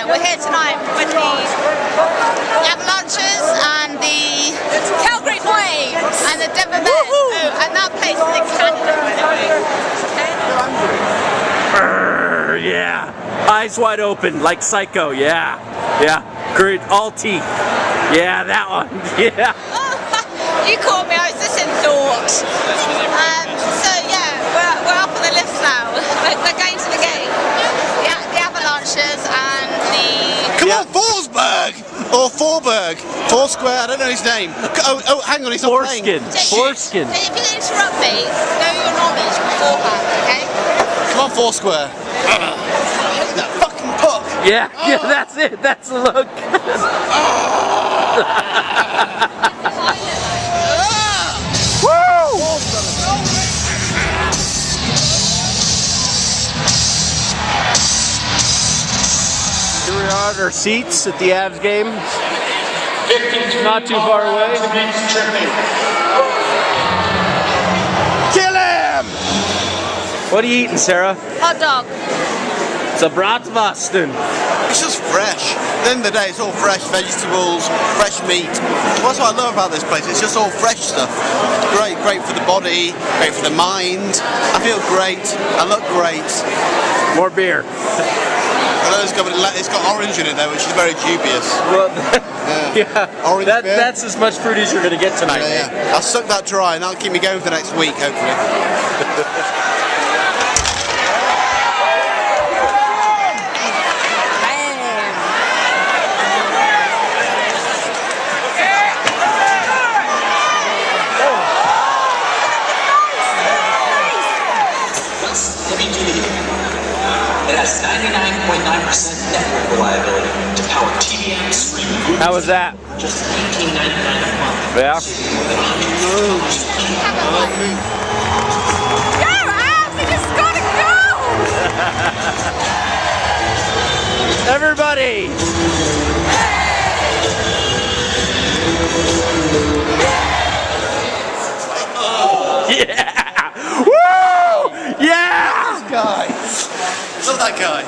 we're here tonight with the Avalanches and the Calgary Flames and the Denver Men. Oh, and that place is in Canada, by the way. Okay. Yeah, eyes wide open like Psycho. Yeah, yeah, great, all teeth. Yeah, that one. Yeah. You caught me, I was just in thought. So yeah, we're up on the list now. We're going to the game. The Avalanches and the... Come on, Forsberg! Or Forberg. Foursquare, I don't know his name. Oh, hang on, he's not playing. Foreskin. If you interrupt me, know your knowledge beforehand, okay? Come on, Foursquare. That fucking puck. Yeah, yeah, that's it. That's the look. Here we are at our seats at the Avs game. Not too far away. Kill him! What are you eating, Sarah? Hot dog. It's a bratwursten. It's just fresh. At the end of the day, it's all fresh vegetables, fresh meat. That's what I love about this place. It's just all fresh stuff. Great, great for the body, great for the mind. I feel great. I look great. More beer. It's got orange in it though, which is very dubious. Well, yeah. Orange beer. That's as much fruit as you're going to get tonight. Yeah. I'll suck that dry and that'll keep me going for the next week, hopefully. It has 99.9% network reliability to power TDM streaming. How was that? Just $19.99 a month. Yeah. Go, Avs! We just gotta go! Everybody! Yeah! Woo! Yeah! Guy. Love that guy.